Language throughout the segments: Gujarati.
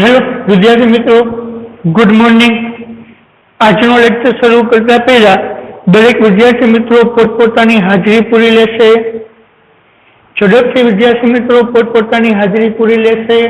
हेलो विद्यार्थी मित्रों, गुड मॉर्निंग। આજનો લેક્ચર શરૂ કરતા પહેલા દરેક વિદ્યાર્થી મિત્રો પોતપોતાની હાજરી પૂરી લેશે। ઝડપથી વિદ્યાર્થી મિત્રો પોતપોતાની હાજરી પૂરી લેશે।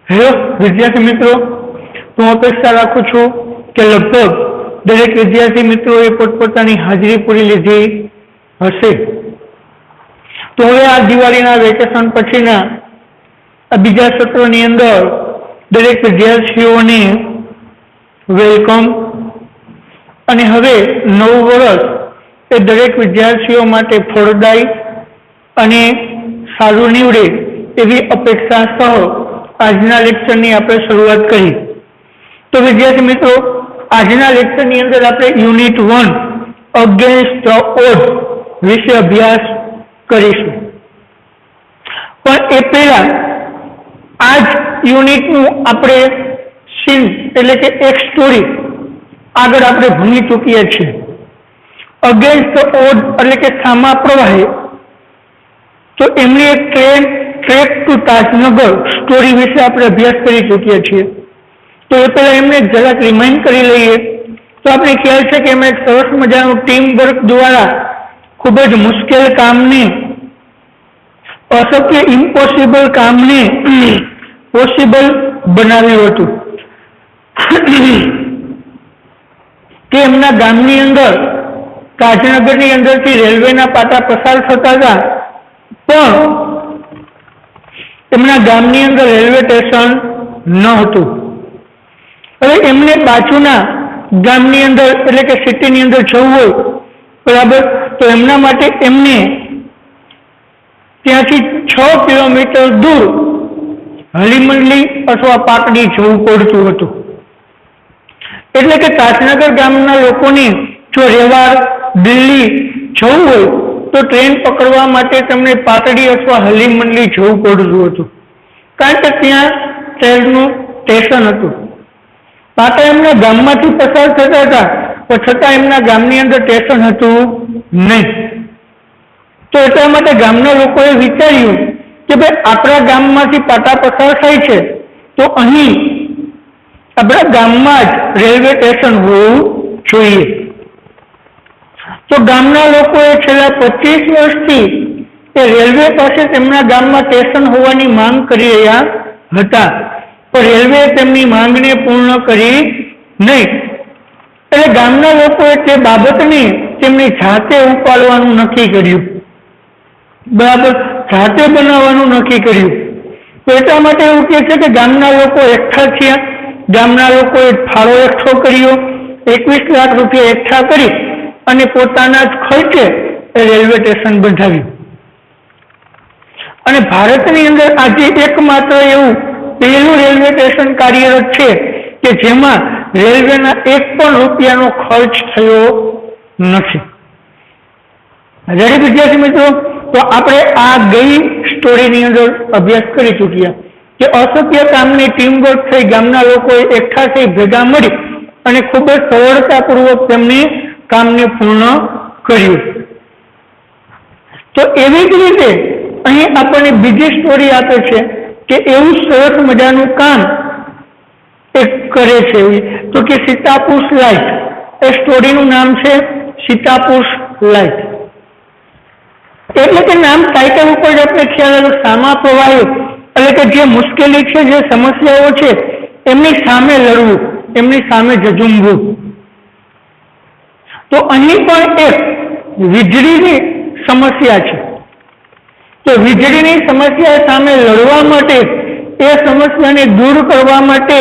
हेलो विद्यार्थी मित्रों, तो अपेक्षा राखू छू कि लगभग दरेक विद्यार्थी मित्रों पोतपोतानी हाजरी पूरी लीधी हशे। तो हवे आ दिवाळीना वेकेशन पछीना बीजा सत्रनी अंदर दरेक विद्यार्थीओने वेलकम। अने हवे नवुं वर्ष ए दरेक विद्यार्थीओ माटे फळदायी अने सारुं निवडे एवी अपेक्षा सह आजना लेक्चरनी आपणे शरूआत करी। तो विद्यार्थी मित्रों, आजना लेक्चरनी अंदर आपणे यूनिट 1 अगेन्स्ट द ऑड विषे अभ्यास करीशुं। पण ए पहेला आज यूनिटनुं आपणे सीन एटले के एक स्टोरी आगळ आपणे भणी चूक्या छीए। अगेन्स्ट द ऑड एटले के सामा प्रवाहे तो एमनी एक ट्रेक टू ताजनगर स्टोरी विषे आपणे अभ्यास करी चूक्या छीए। तो ए पहेला एमने जरा रिमाइंड करी लईए तो आपणे ख्याल छे के एमणे एक सरस मजानुं टीम वर्क द्वारा खूब ज मुश्केल कामने अशक्य इम्पोसिबल कामने पॉसिबल बनाव्युं हतुं के एमना गामनी अंदर ताजनगरनी अंदरथी रेलवेना पाटा पसार थता हता, पण एमना गामनी अंदर रेलवे स्टेशन न हतुं। हवे एमने बाजुना गामनी अंदर एटले के सिटीनी अंदर जवुं होय बराबर, तो एमना माटे एमने ત્યાંથી 6 કિલોમીટર दूर હલીમંડલી अथवा પાકડી જવું પડતું હતું। એટલે કે તાજનગર ગામના લોકોને જો રેવાડ દિલ્હી જવું હોય તો ટ્રેન પકડવા માટે તેમને પાટડી અથવા હલીમંડલી જવું પડતું હતું, કારણ કે ત્યાં ટ્રેનનું સ્ટેશન હતું। પાટા એમના ગામમાંથી પસાર થતા હતા, પણ છતાં એમના ગામની અંદર સ્ટેશન હતું નહીં। तो એટલા માટે ગામના લોકોએ વિચાર્યું કે ભાઈ આપણા ગામમાંથી પાટા પસાર થાય છે તો અહીં આપણા ગામમાં જ રેલવે સ્ટેશન હોવું જોઈએ। તો ગામના લોકોએ છેલ્લા 25 વર્ષથી એ રેલવે પાસે તેમના ગામમાં સ્ટેશન હોવાની માંગ કરી રહ્યા હતા, પણ રેલવે તેમની માંગને પૂર્ણ કરી નહીં। એટલે ગામના લોકોએ તે બાબતને તેમની જાતે ઉપાડવાનું નક્કી કર્યું, बराबर जाते बनाववानुं नक्की कर्युं। तो एटला माटे एवुं कहे छे के गामना लोको एकठा थया, गामना लोकोए फाळो एकठो कर्यो, 21 लाख रूपिया एकठा करी अने पोताना ज खर्चे रेलवे स्टेशन बंधाव्युं। अने भारतनी अंदर आजे एकमात्र एवुं पहेलुं रेलवे स्टेशन कार्यरत छे के जेमां रेलवेना 1 पण रूपियानो खर्च थयो नथी। रेडी विद्यार्थी मित्रों, तो आपणे आ गई स्टोरीनी अंदर अभ्यास करी चूक्या कि अशक्य कामने टीम वर्क थई गामना लोकोए एकठा थई भेगा मळी अने खूब ज सरळतापूर्वक तेमणे कामने पूर्ण कर्युं। तो एवी ज रीते अहीं आपणे बीजी स्टोरी आपे छे कि एवुं सरस मजानुं काम एक करे छे। तो कि सीतापुष लाइट ए स्टोरीनुं नाम छे सीतापुष लाइट। એટલે કે નામ ટાઇટલ ઉપર જ આપણે ખ્યાલ આવ્યો, સામા પ્રવાહી એટલે કે જે મુશ્કેલી છે, જે સમસ્યાઓ છે એમની સામે લડવું, એમની સામે ઝઝૂમવું. તો અહીં પણ એક વીજળીની સમસ્યા છે. તો વીજળીની સમસ્યા સામે લડવા માટે, એ સમસ્યાને દૂર કરવા માટે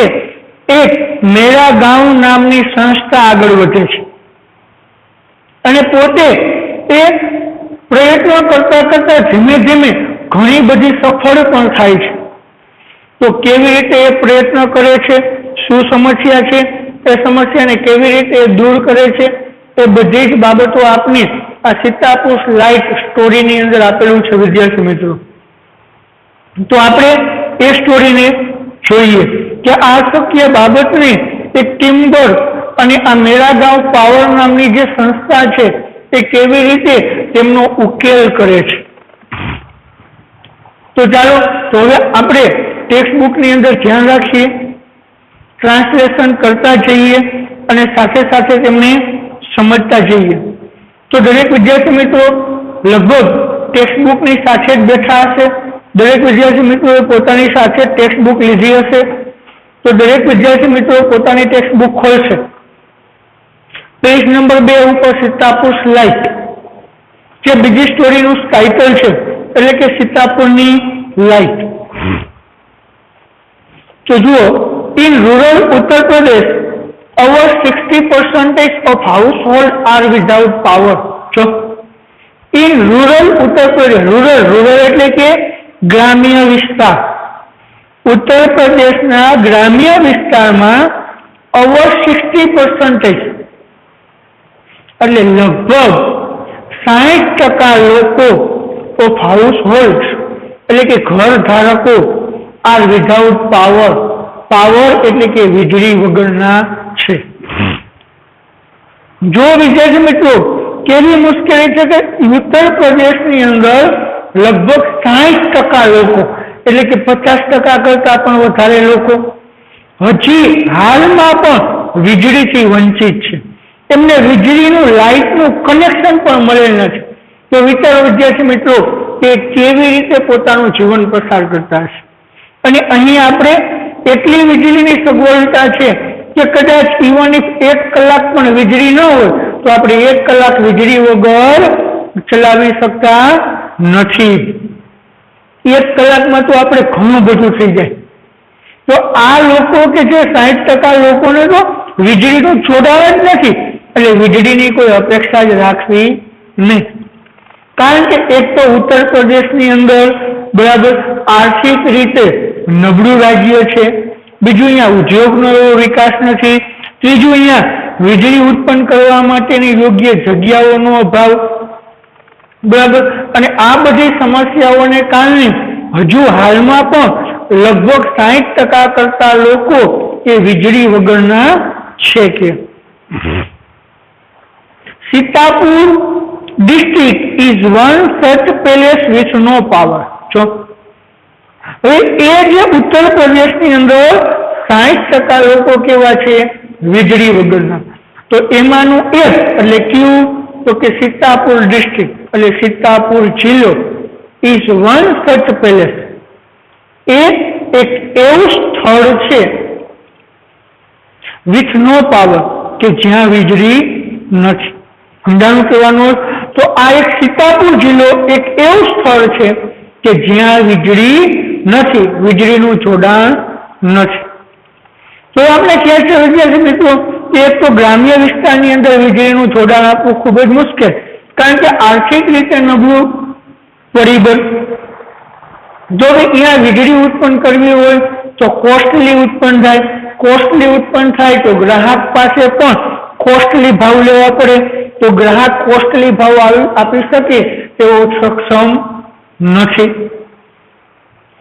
એક મેરા ગાંવ નામની સંસ્થા આગળ વધે છે અને પોતે એક પ્રયત્નો કરતા કરતા ધીમે ધીમે ઘણી બધી સફળ પણ થાય છે. તો કેવી રીતે એ પ્રયત્ન કરે છે, શું સમસ્યા છે, એ સમસ્યાને કેવી રીતે દૂર કરે છે, એ બધી જ બાબતો આપની આ સીતાપુર લાઇટ સ્ટોરીની અંદર આપેલું છે વિદ્યાર્થી મિત્રો. તો આપણે એ સ્ટોરીને જોઈએ કે આ શક્ય બાબતને એક ટીમવર્ક અને આ મેરા ગાંવ પાવર નામની જે સંસ્થા છે એ કેવી રીતે તેમનો ઉકેલ કરે છે. તો ચાલો તો હવે આપણે ટેક્સ્ટ બુકની અંદર ધ્યાન રાખીએ, ટ્રાન્સલેશન કરતા જઈએ અને સાથે સાથે તેમને સમજતા જઈએ. તો દરેક વિદ્યાર્થી મિત્રો લગભગ ટેક્સ્ટ બુકની સાથે જ બેઠા હશે. દરેક વિદ્યાર્થી મિત્રોએ પોતાની સાથે ટેક્સ્ટ બુક લીધી હશે. તો દરેક વિદ્યાર્થી મિત્રો પોતાની ટેક્સ્ટ બુક ખોલશે. પેજ નંબર 2 ઉપર સીતાપુર લાઇટ, જે બીજી સ્ટોરીનું ટાઇટલ છે, એટલે કે સીતાપુરની લાઇટ. તો જુઓ, in rural Uttar Pradesh over 60% of households are without power. So, in rural Uttar Pradesh, rural એટલે કે ગ્રામ્ય વિસ્તાર, ઉત્તર પ્રદેશના ગ્રામ્ય વિસ્તારમાં over 60% એટલે લગભગ 60% લોકો ઓફ હાઉસહોલ્ડ એટલે કે ઘર ધારકો આર વિધાઉટ પાવર, પાવર એટલે કે વીજળી વગરના છે. જો વિદ્યાર્થી મિત્રો કેવી મુશ્કેલી છે કે ઉત્તર પ્રદેશની અંદર લગભગ 60% લોકો એટલે કે 50% કરતા પણ વધારે લોકો હજી હાલમાં પણ વીજળીથી વંચિત છે. એમને વીજળીનું લાઇટનું કનેક્શન પણ મળેલ નથી. તો વિચારો વિદ્યાર્થી મિત્રો કે કેવી રીતે પોતાનું જીવન પસાર કરતા હશે. અને અહીં આપણે એટલી વીજળીની સગવડતા છે કે કદાચ ઇવન ઇફ 1 કલાક પણ વીજળી ન હોય તો આપણે 1 કલાક વીજળી વગર ચલાવી શકતા નથી. 1 કલાકમાં તો આપણે ઘણું બધું થઈ જાય. તો આ લોકો કે જે 60% લોકોને તો વીજળીનું જોડાણ જ નથી, એટલે વીજળીની કોઈ અપેક્ષા જ રાખવી નહીં. કારણ કે એક તો ઉત્તર પ્રદેશની અંદર બરાબર આર્થિક રીતે નબળું રાજ્ય છે, બીજું અહીંયા ઉદ્યોગનો એવો વિકાસ નથી, ત્રીજું અહીંયા વીજળી ઉત્પન્ન કરવા માટેની યોગ્ય જગ્યાઓનો અભાવ, બરાબર. અને આ બધી સમસ્યાઓને કારણે હજુ હાલમાં પણ લગભગ 60% કરતા લોકો એ વીજળી વગરના છે. કે Sitapur district is one such place with no power. જો હવે એ જે ઉત્તર પ્રદેશની અંદર 60% લોકો કેવા છે વીજળી વગરના, તો એમાંનું એક એટલે કયું તો કે સીતાપુર ડિસ્ટ્રિક્ટ એટલે સીતાપુર જિલ્લો is one such place. એ એક એવું સ્થળ છે with no power કે જ્યાં વીજળી નથી. સમજાણું કહેવાનું. તો આ એક સીતાપુર જિલ્લો એક એવું સ્થળ છે કે જ્યાં વીજળી નથી, વીજળીનું જોડાણ નથી. તો આપણે ખ્યાલ છે વિદ્યાર્થી મિત્રો કે એક તો ગ્રામ્ય વિસ્તારની અંદર વીજળીનું જોડાણ આપવું ખૂબ જ મુશ્કેલ, કારણ કે આર્થિક રીતે નબળું પરિબળ. જો અહીંયા વીજળી ઉત્પન્ન કરવી હોય તો કોસ્ટલી ઉત્પન્ન થાય, કોસ્ટલી ઉત્પન્ન થાય તો ગ્રાહક પાસે પણ કોસ્ટલી ભાવ લેવા પડે, તો ગ્રાહક કોસ્ટલી ભાવ આપી શકે તેવો સક્ષમ નથી.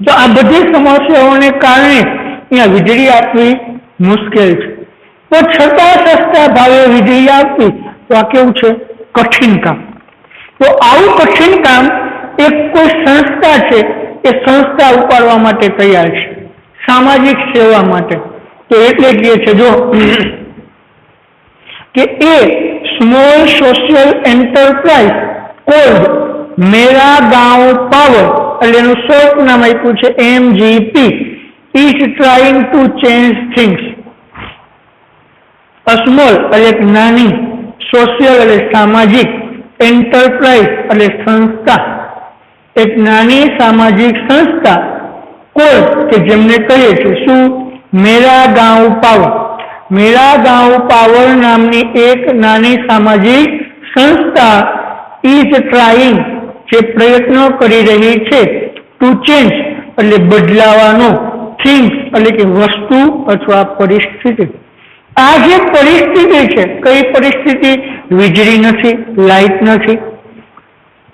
તો આ બધી સમસ્યાઓને કારણે અહીંયા વીજળી આપવી મુશ્કેલ છે. તો છતાં સસ્તા ભાવે વીજળી આપવી તો આ કેવું છે કઠિન કામ. તો આવું કઠિન કામ એક કોઈ સંસ્થા છે એ સંસ્થા ઉપાડવા માટે તૈયાર છે, સામાજિક સેવા માટે. તો એટલે કહે છે જો કે એ સ્મોલ સોશિયલ એન્ટરપ્રાઇઝ કોલ્ડ मेरा गांव पावर એટલે એનું શોર્ટ નામ આપ્યું છે MGP is trying to change things. A small એટલે એક નાની, સોશિયલ એટલે સામાજિક, એન્ટરપ્રાઇઝ એટલે સંસ્થા, એક નાની સામાજિક સંસ્થા કોઈ કે જેમને કહે છે શું? મેરા ગાંવ પાવર. મેરા ગાંવ પાવર નામની એક નાની સામાજિક સંસ્થા ઇઝ ટ્રાઇંગ જે પ્રયત્નો કરી રહી છે ટુ ચેન્જ એટલે બદલાવાનો, થિંગ્સ એટલે કે વસ્તુ અથવા પરિસ્થિતિ. આ જે પરિસ્થિતિ છે, કઈ પરિસ્થિતિ? વીજળી નથી, લાઇટ નથી.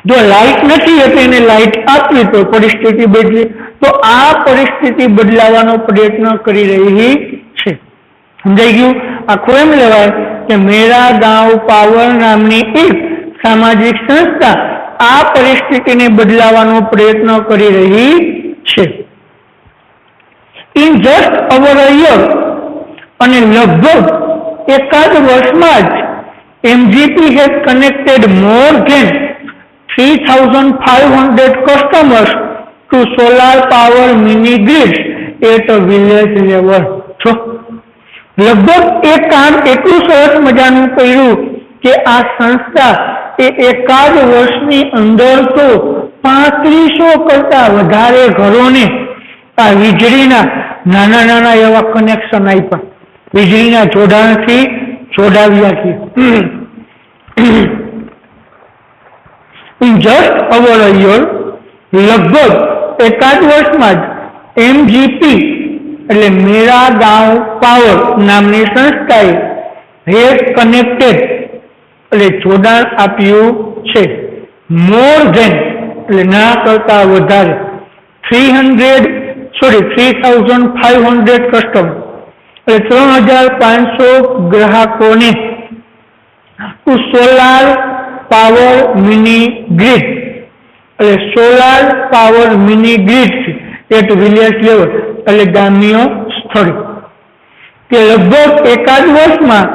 જો લાઇટ નથી એટલે એને લાઇટ આપવી તો પરિસ્થિતિ બદલી, તો આ પરિસ્થિતિ બદલાવાનો પ્રયત્ન કરી રહી છે. સમજાઈ ગયું? આખું એમ લેવાય કે મેરા ગાંવ પાવર નામની એક સામાજિક સંસ્થા આ પરિસ્થિતિને બદલાવાનો પ્રયત્ન કરી રહી છે. In just over a year અને લગભગ એકાદ વર્ષમાં જ MGP has connected more than 3,500 customers to solar power mini grids at a village level. So, લગભગ એ કામ એટલું સરસ મજાનું કર્યું કે આ સંસ્થા એ એકાદ વર્ષની અંદર તો 3500 કરતા વધારે ઘરોને આ વીજળીના નાના નાના એવા કનેક્શન આપ્યા, વીજળીના જોડાણથી જોડાવ્યા છે. In just over a year લગભગ એકાદ વર્ષમાં જ MGP એટલે મેરા ગાંવ પાવર નામની સંસ્થાએ હેઝ કનેક્ટેડ એટલે જોડાણ આપ્યું છે મોર ધેન એટલે ના કરતા વધારે 3,500 કસ્ટમર એટલે 3,500 ગ્રાહકોને two solar power mini grid એટલે solar power mini grid at village level એટલે ગ્રામ્ય સ્થળે કે લગભગ એકાદ વર્ષમાં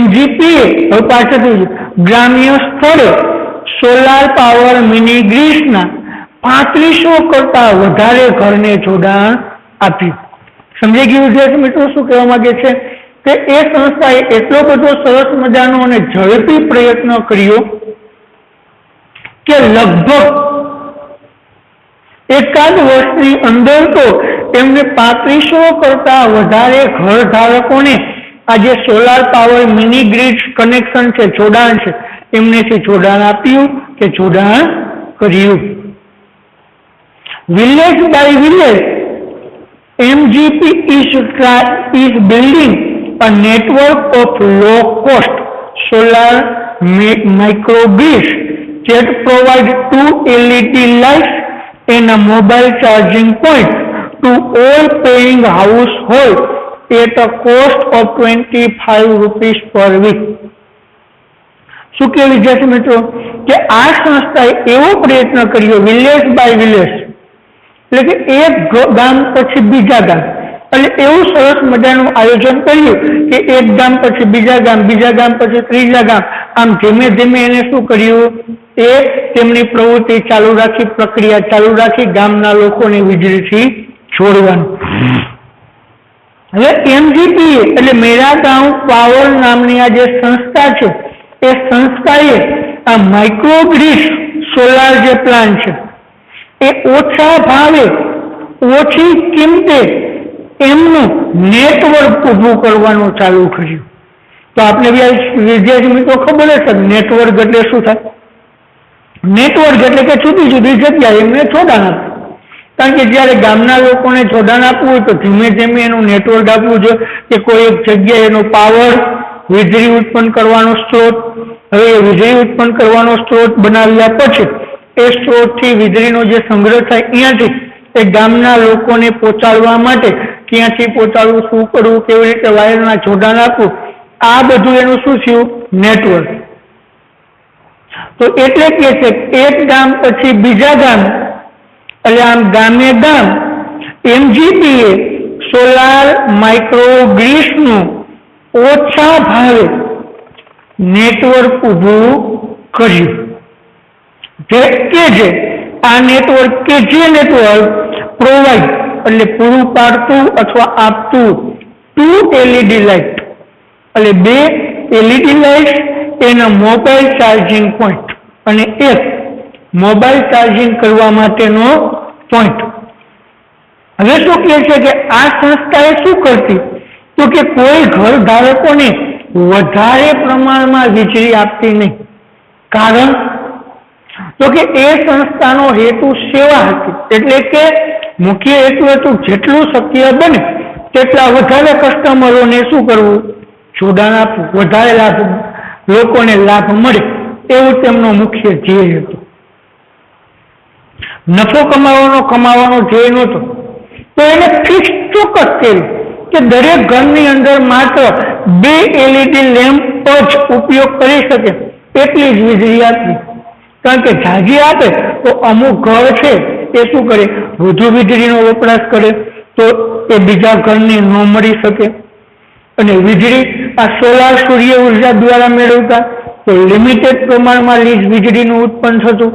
MGPએ હવે પાછળથી ગ્રામ્ય સ્થળે સોલાર પાવર મિની ગ્રીડના 3500 કરતા વધારે ઘરને જોડાણ આપ્યું. સમજાઈ ગયું વિદ્યાર્થી મિત્રો શું કહેવા માંગે છે? કે એ સંસ્થાએ એટલો બધો સરસ મજાનો અને ઝડપી પ્રયત્ન કર્યો કે લગભગ એકાદ વર્ષની અંદર તો એમને 3500 કરતા વધારે ઘર ધારકોને આ જે solar power mini grid connection છે, જોડાણ છે, એમનેથી જોડાણ આપ્યું કે જોડાણ કર્યું. Village by village MGP is building a network of low-cost solar microgrids that provide 2 LED lights and a mobile charging point to all paying households at a cost of 25 rupees per week. શું કે વિદ્યાર્થી મિત્રો કે આ સંસ્થાએ એવો પ્રયત્ન કર્યો વિલેજ બાય વિલેજ એટલે કે એક ગામ પછી બીજા ગામ, એટલે એવું સરસ મજાનું આયોજન કર્યું કે એક ગામ પછી બીજા ગામ પછી ત્રીજા ગામ, આમ ધીમે ધીમે એને શું કર્યું? એ તેમની પ્રવૃત્તિ ચાલુ રાખી, પ્રક્રિયા ચાલુ રાખી, ગામના લોકોને વીજળીથી જોડવાનું. હવે MGP એટલે મેરા ગાંવ પાવર નામની આ જે સંસ્થા છે એ સંસ્થાએ આ માઇક્રોગ્રીડ સોલાર જે પ્લાન્ટ છે એ ઓછા ભાવે, ઓછી કિંમતે એમનું નેટવર્ક ઊભું કરવાનું ચાલુ કર્યું. તો આપણે વિદ્યાર્થી મિત્રો ખબર હશે નેટવર્ક એટલે શું થાય? નેટવર્ક એટલે કે જુદી જુદી જગ્યાએ એમને જોડાણ આપે. કારણ કે જયારે ગામના લોકોને જોડાણ આપવું હોય તો ધીમે ધીમે એનું નેટવર્ક આપવું જોઈએ કે કોઈ એક જગ્યાએ એનો પાવર, વીજળી ઉત્પન્ન કરવાનો સ્ત્રોત, હવે એ વીજળી ઉત્પન્ન કરવાનો સ્ત્રોત બનાવ્યા પછી એ સ્ત્રોતથી વીજળીનો જે સંગ્રહ થાય અહીંયાથી એ ગામના લોકોને પહોંચાડવા માટે ક્યાંથી પહોંચાડવું, શું કરવું, કેવી રીતે વાયરના જોડાણ આપવું, આ બધું એનું શું થયું? નેટવર્ક. તો એટલે કે છે એક ગામ પછી બીજા ગામ એટલે આમ ગામે ગામ MGPએ સોલાર માઇક્રોગ્રીડ્સનું ઓછા ભાવે નેટવર્ક ઊભું કર્યું. જે આ નેટવર્ક કે જે નેટવર્ક પ્રોવાઈડ એટલે પૂરું પાડતું અથવા આપતું 2 LED લાઇટ એટલે 2 LED લાઇટ એના મોબાઈલ ચાર્જિંગ પોઈન્ટ અને એક મોબાઈલ ચાર્જિંગ કરવા માટેનો પોઈન્ટ. હવે શું કહે છે કે આ સંસ્થા એ શું કરતી તો કે કોઈ ઘર ધારકોને વધારે પ્રમાણમાં વીજળી આપતી નહીં. કારણ તો કે એ સંસ્થાનો હેતુ સેવા હતી, એટલે કે મુખ્ય હેતુ હતું જેટલું શક્ય બને તેટલા વધારે કસ્ટમરોને શું કરવું, જોડાણ આપવું, વધારે લાભ લોકોને લાભ મળે એવું તેમનો મુખ્ય ધ્યેય હતું. નફો કમાવાનો ધ્યેય નહોતો. તો એને ફિક્સ ચોક્કસ કર્યું કે દરેક ઘરની અંદર માત્ર 2 LED લેમ્પ જ ઉપયોગ કરી શકે એટલી જ વીજળી આપવી. કારણ કે જાજી આપે તો અમુક ઘર છે એ શું કરે, વધુ વીજળીનો વપરાશ કરે તો એ બીજા ઘરને ન મળી શકે. અને વીજળી આ સોલાર સૂર્ય ઉર્જા દ્વારા મેળવતા તો લિમિટેડ પ્રમાણમાં વીજળીનું ઉત્પન્ન થતું.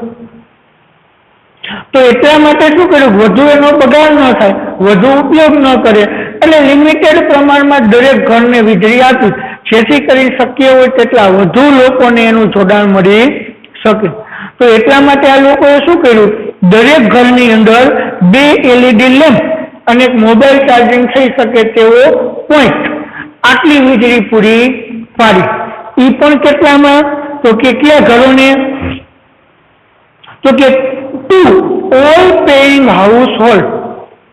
તો એટલા માટે શું કર્યું, વધુ એનો બગાડ ન થાય, વધુ ઉપયોગ ન કરે એટલે લિમિટેડ પ્રમાણમાં દરેક ઘરને વીજળી આપી, જેથી કરી શક્ય હોય તેટલા વધુ લોકોને એનું જોડાણ મળી શકે. તો એટલા માટે આ લોકોએ શું કર્યું, દરેક ઘરની અંદર 2 LED લેમ્પ અને મોબાઈલ ચાર્જિંગ થઈ શકે તેવો પોઈન્ટ આટલી વીજળી પૂરી પાડી. એ પણ કેટલામાં તો કે કયા ઘરોને તો કે 2 all paying house hold.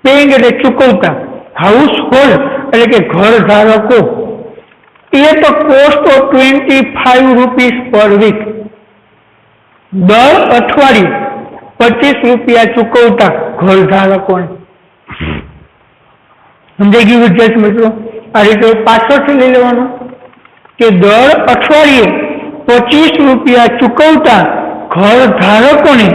Paying એટલે ચૂકવતા, હાઉસ હોલ્ડ એટલે કે ઘર ધારકો. એ તો cost of 25 rupees per week. દર અઠવાડિયે 25 રૂપિયા ચૂકવતા ઘર ધારકોને. સમજાઈ ગયું વિદ્યાર્થી મિત્રો? આ રીતે પાછળથી લઈ લેવાનું કે દર અઠવાડિયે 25 રૂપિયા ચૂકવતા ઘર ધારકોને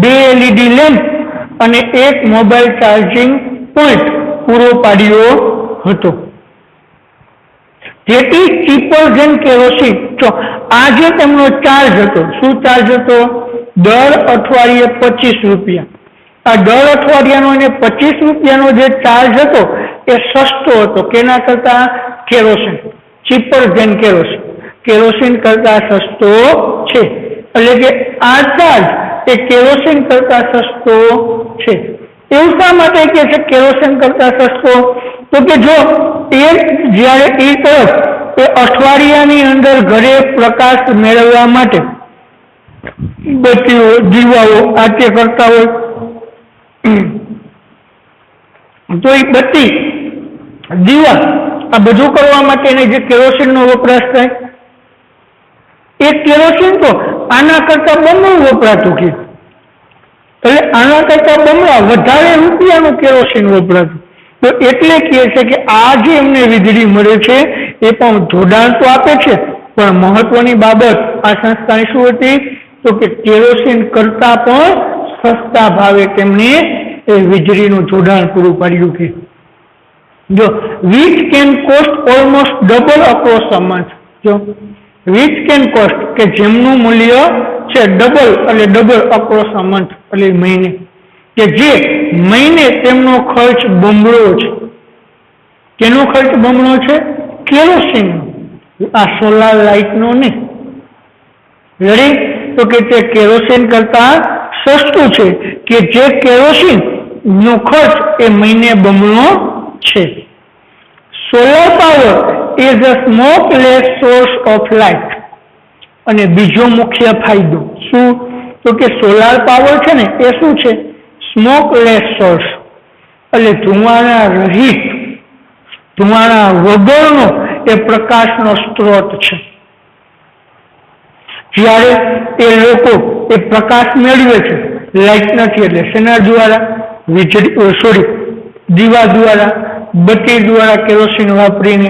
2 LED લેમ્પ અને એક મોબાઈલ ચાર્જિંગ પોઈન્ટ પૂરો પાડ્યો હતો. જેથી ચીપર ધેન કેરોસીન. આ જે તેમનો ચાર્જ હતો, શું ચાર્જ હતો? દર અઠવાડિયે 25 રૂપિયા. આ દર અઠવાડિયાનો અને 25 રૂપિયાનો જે ચાર્જ હતો એ સસ્તો હતો. કેના કરતા? Kerosene. Cheaper than kerosene. Kerosene કરતા સસ્તો છે. એટલે કે આ ચાર્જ એ કેરોસીન કરતા સસ્તો છે. એવું શા માટે કે છે કેરોસીન કરતા સસ્તો? તો કે જો જ્યારે એ તરફ એ અઠવાડિયાની અંદર ઘરે પ્રકાશ મેળવવા માટે બત્તીઓ, દીવાઓ આતે કરતા હોય તો એ બત્તી, દીવા આ બધું કરવા માટે જે કેરોસીનનો વપરાશ થાય એ કેરોસીન તો આના કરતા બમણું વપરાતું કે એટલે આના કરતા બમણા વધારે રૂપિયાનું કેરોસીન વપરાતું. તો એટલે કહે છે કે આ જે એમને વીજળી મળે છે એ પણ જોડાણ તો આપે છે, પણ મહત્વની બાબત આ સંસ્થાની શું હતી તો કે કેરોસીન કરતા પણ સસ્તા ભાવે તેમને એ વીજળીનું જોડાણ પૂરું પાડ્યું. કે જો which can cost almost double across a month. જો which can cost કે જેમનું મૂલ્ય છે ડબલ એટલે ડબલ across a month એટલે મહિને, કે જે મહિને તેમનો ખર્ચ બમણો છે. કેનો ખર્ચ બમણો છે? કેરોસીન. આ સોલાર લાઇટનો નહીં. રેડી? તો કે તે કેરોસીન કરતા સસ્તું છે, કે જે કેરોસીન નો ખર્ચ એ મહિને બમણો છે. Solar power is a smokeless source of light. અને બીજો મુખ્ય ફાયદો શું? તો કે સોલાર પાવર છે ને એ શું છે? સ્મોકલેસ સોર્સ એટલે ધુમાડા રહિત, ધુમાડા વગરનો એ પ્રકાશનો સ્ત્રોત છે. જ્યારે એ લોકો એ પ્રકાશ મેળવે છે, લાઇટ નથી એટલે શેના દ્વારા? વીજળી દીવા દ્વારા, બત્તી દ્વારા કેરોસીન વાપરીને.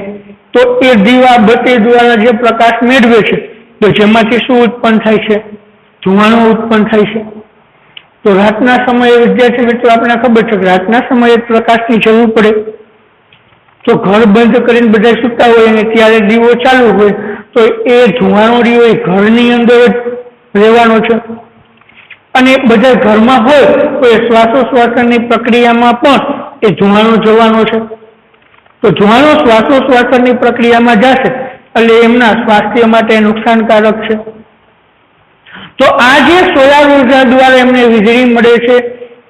તો એ દીવા બત્તી દ્વારા જે પ્રકાશ મેળવે છે તો જેમાંથી શું ઉત્પન્ન થાય છે? ધુમાડો ઉત્પન્ન થાય છે. તો રાતના સમયે વિદ્યાર્થી મિત્રો આપણે ખબર છે કે રાતના સમયે પ્રકાશની જરૂર પડે, તો ઘર બંધ કરીને બધા સૂતા હોય અને ત્યારે દીવો ચાલુ હોય તો એ ધુમાડો રહ્યો એ ઘરની અંદર જ રહેવાનો છે. અને બધા ઘરમાં હોય તો એ શ્વાસોશ્વાસની પ્રક્રિયામાં પણ એ ધુમાડો જવાનો છે. તો ધુમાડો શ્વાસોશ્વાસની પ્રક્રિયામાં જશે એટલે એમના સ્વાસ્થ્ય માટે નુકસાનકારક છે. તો આ જે સોલાર ઉર્જા દ્વારા એમને વીજળી મળે છે,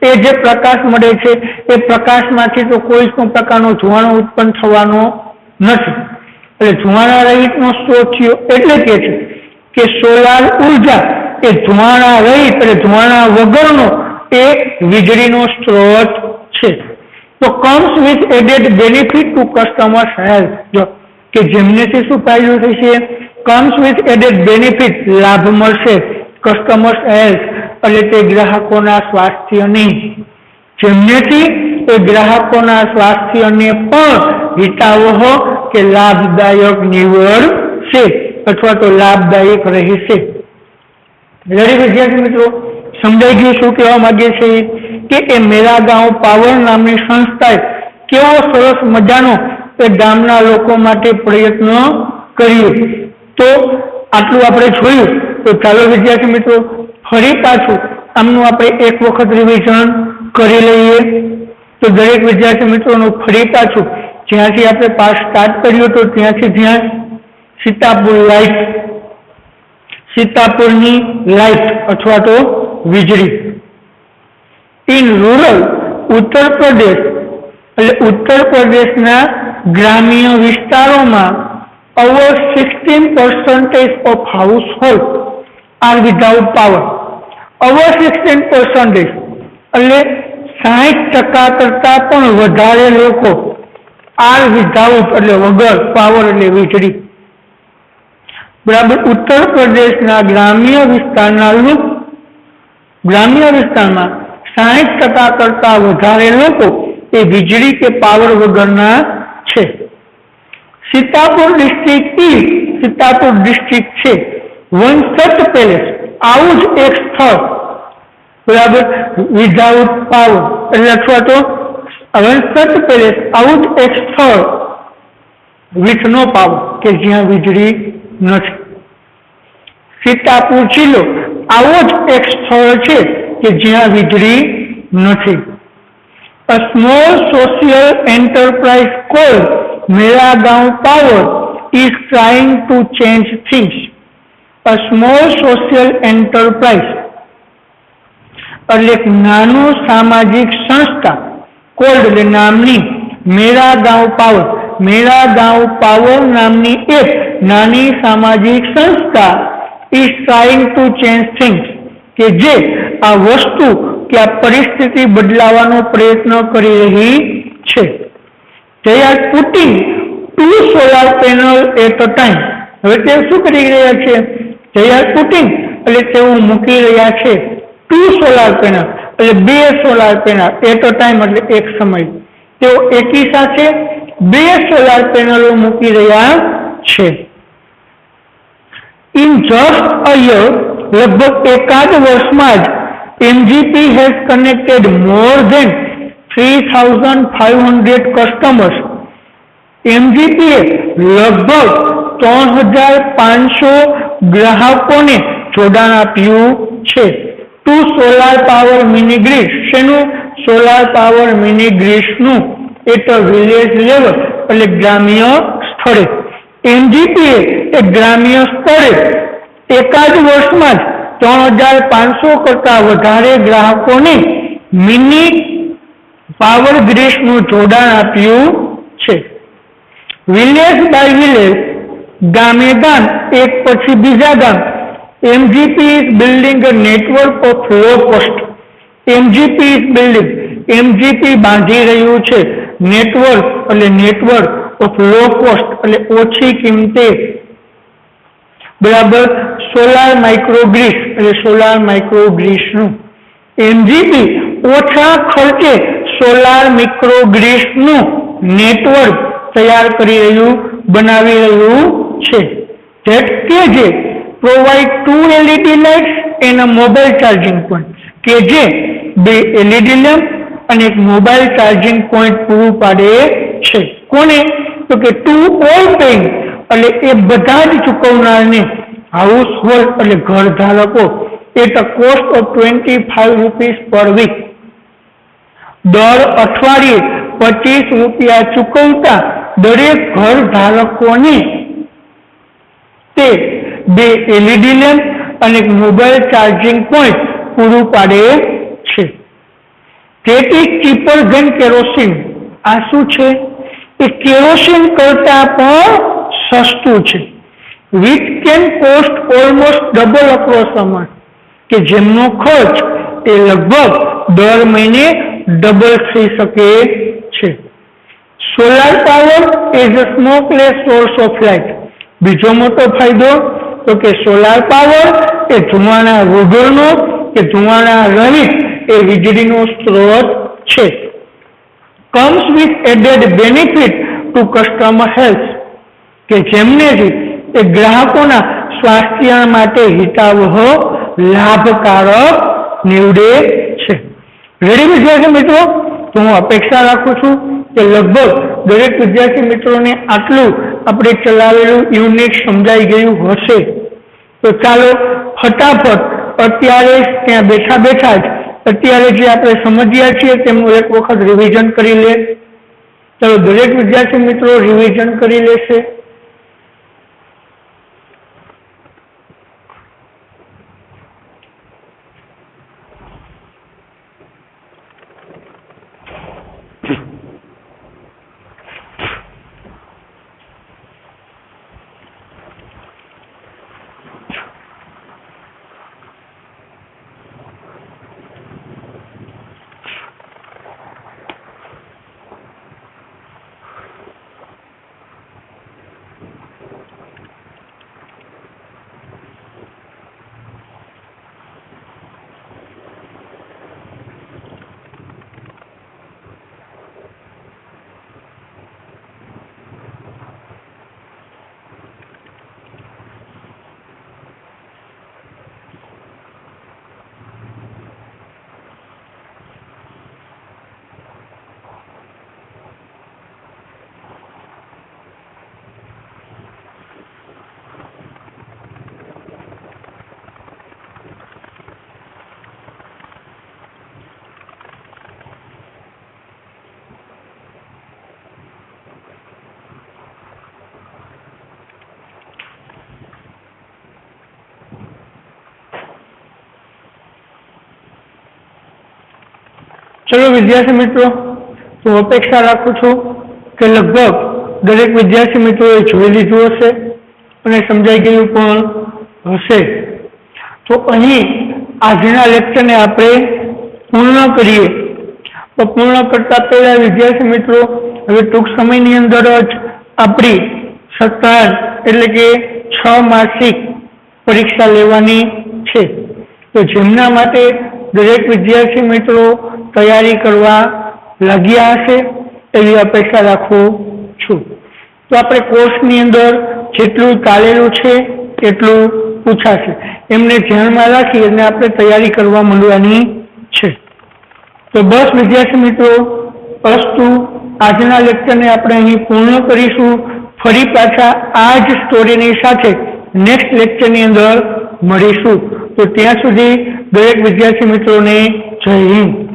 એ જે પ્રકાશ મળે છે, એ પ્રકાશમાંથી તો કોઈ પણ પ્રકારનો ધુમાડો ઉત્પન્ન થવાનો નથી. એટલે ધુમાડા રહિતનો સ્ત્રોત થયો. એટલે કે છે કે સોલાર ઉર્જા એ ધુમાડા રહિત એટલે ધુમાડા વગરનો એક વીજળીનો સ્ત્રોત છે. તો comes with added benefit to customers health. જો કે જેમનેથી શું ફાયદો થશે? કમ્સ વિથ એડેડ બેનિફિટ, લાભ મળશે કસ્ટમર્સ હેલ્થ એટલે તે ગ્રાહકોના સ્વાસ્થ્યની. જેમનેથી એ ગ્રાહકોના સ્વાસ્થ્યને પણ હિતાવહ કે લાભદાયક નીવડશે અથવા તો લાભદાયક રહેશે. દરેક વિદ્યાર્થી મિત્રો સમજાઈ ગયું શું કહેવા માંગે છે કે એ મેરા ગાંવ પાવર નામની સંસ્થાએ કેવો સરસ મજાનો એ ગામના લોકો માટે પ્રયત્ન કર્યો. તો આટલું આપણે જોયું. તો ચાલો વિદ્યાર્થી મિત્રો ફરી પાછું આમનું આપણે એક વખત રિવિઝન કરી લઈએ. તો દરેક વિદ્યાર્થી મિત્રોનું ફરી પાછું જ્યાંથી આપણે પાઠ સ્ટાર્ટ કર્યો તો ત્યાંથી જ્યાં સીતાપુર લાઇટ, સીતાપુરની લાઇટ અથવા તો વીજળી ઇન રૂરલ ઉત્તર પ્રદેશ એટલે ઉત્તર પ્રદેશના ગ્રામ્ય વિસ્તારોમાં over 16% of households are without power. over 16% એટલે 60% કરતા પણ વધારે લોકો are without એટલે વગર, પાવર એટલે વીજળી. બરાબર. ઉત્તર પ્રદેશના ગ્રામ્ય વિસ્તારમાં 60% કરતા વધારે લોકો એ વીજળી કે પાવર વગરના છે. સીતાપુર ડિસ્ટ્રિક્ટ છે વન સચ પેલેસ, આવું જ એક સ્થળ. બરાબર. વિધાઉટ પાવર એટલે અથવા તો વન સચ પેલેસ, આવું જ એક સ્થળ વિથ નો પાવર કે જ્યાં વીજળી નથી. સીતાપુર જિલ્લો આવો જ એક સ્થળ છે કે જ્યાં વીજળી નથી. A small social enterprise called Mera Gaon Power is trying to change things. A small social enterprise એટલે એક નાનું સામાજિક સંસ્થા કોલ્ડ એટલે નામની મેરા ગાંવ પાવર, મેરા ગાંવ પાવર નામની એક નાની સામાજિક સંસ્થા is trying to change things કે જે આ વસ્તુ કે આ પરિસ્થિતિ બદલાવાનો પ્રયત્ન કરી રહી છે. They are putting 2 solar panel at a time. હવે તે શું કરી રહ્યા છે? They are putting એટલે તેઓ મૂકી રહ્યા છે 2 solar panel એટલે 2 solar panel at a time એટલે એક સમય. તેઓ એકી સાથે 2 solar panel મૂકી રહ્યા છે. In just a year, લગભગ એકાદ વર્ષમાં જ MGP has connected more than 3,500 customers. MGP એ લગભગ 3,500 ગ્રાહકોને જોડાણ આપ્યું છે. Two solar power mini grid, શેનું? સોલાર પાવર મિની ગ્રીડનું એટ વિલેજ લેવલ એટલે ગ્રામ્ય સ્થળે. MGP એ ગ્રામ્ય સ્તરે એકાદ વર્ષમાં જ 3,500 કરતા વધારે ગ્રાહકોને મિની પાવર ગ્રીડનું જોડાણ આપ્યું છે. વિલેજ બાય વિલેજ, ગામે ગામ, એક પછી બીજા ગામ. MGP is building a network of low cost. MGP is building, MGP બાંધી રહ્યું છે નેટવર્ક એટલે નેટવર્ક ઓફ લો કોસ્ટ એટલે ઓછી કિંમતે. બરાબર. સોલાર માઇક્રોગ્રીડ એટલે સોલાર માઇક્રોગ્રીડનું. MGP ઓછા ખર્ચે સોલાર માઇક્રોગ્રીડનું નેટવર્ક તૈયાર કરી રહ્યું, બનાવી રહ્યું છે. that કે જે provide 2 LED lights and a mobile charging point કે જે 2 LED લેમ્પ અને એક મોબાઈલ ચાર્જિંગ પોઈન્ટ પૂરું પાડે છે. કોને? તો કે ટુ ઓલ પેઇંગ એટલે એ બધા જ ચૂકવનારને હાઉસ હોલ્ડ એટલે ઘર ધારકો at a cost of 25 rupees per week દર અઠવાડિયે 25 રૂપિયા ચૂકવતા દરેક ઘર ધારકોને તે 2 LED લેમ્પ અને મોબાઈલ ચાર્જિંગ પોઈન્ટ પૂરું પાડે છે. That is cheaper than kerosene. આ શું છે? એ કેરોસીન કરતા પણ સસ્તું છે. Which can cost almost double across a month. કે જેમનો ખર્ચ એ લગભગ દર મહિને ડબલ થઈ શકે છે. Solar power is a smokeless source of light. બીજો મોટો ફાયદો તો કે સોલાર પાવર એ ધુમાડા વગરનો કે ધુમાડા રહિત એ વીજળીનો સ્ત્રોત છે. Comes with added benefit to customer health. કે જેમનેથી એ ગ્રાહકોના સ્વાસ્થ્ય માટે હિતાવહ લાભકારક નીવડે છે. રેડી વિદ્યાર્થી મિત્રો? તો હું અપેક્ષા રાખું છું કે લગભગ દરેક વિદ્યાર્થી મિત્રોને આટલું આપણે ચલાવેલું યુનિટ સમજાઈ ગયું હશે. તો ચાલો ફટાફટ અત્યારે ત્યાં બેઠા બેઠા જ અત્યારે જે આપણે સમજ્યા છીએ તેમનું એક વખત રિવિઝન કરી લે. ચાલો દરેક વિદ્યાર્થી મિત્રો રિવિઝન કરી લેશે. ચલો વિદ્યાર્થી મિત્રો, હું અપેક્ષા રાખું છું કે લગભગ દરેક વિદ્યાર્થી મિત્રોએ જોઈ લીધું હશે અને સમજાઈ ગયું પણ હશે. તો અહીં આજના લેક્ચરને આપણે પૂર્ણ કરીએ. તો પૂર્ણ કરતા પહેલા વિદ્યાર્થી મિત્રો હવે ટૂંક સમયની અંદર જ આપણી સત્તાર એટલે કે 6 માસિક પરીક્ષા લેવાની છે. તો જેમના માટે દરેક વિદ્યાર્થી મિત્રો તૈયારી કરવા લાગ્યા હશે એવી અપેક્ષા રાખું છું. તો આપણે કોર્સની અંદર જેટલું ચાલેલું છે એટલું પૂછાશે એમને ધ્યાનમાં રાખી અને આપણે તૈયારી કરવા માંડવાની છે. તો બસ વિદ્યાર્થી મિત્રો, અસ્તુ. આજના લેક્ચરને આપણે અહીં પૂર્ણ કરીશું. ફરી પાછા આ જ સ્ટોરીની સાથે નેક્સ્ટ લેક્ચરની અંદર મળીશું. તો ત્યાં સુધી દરેક વિદ્યાર્થી મિત્રોને જય હિન્દ.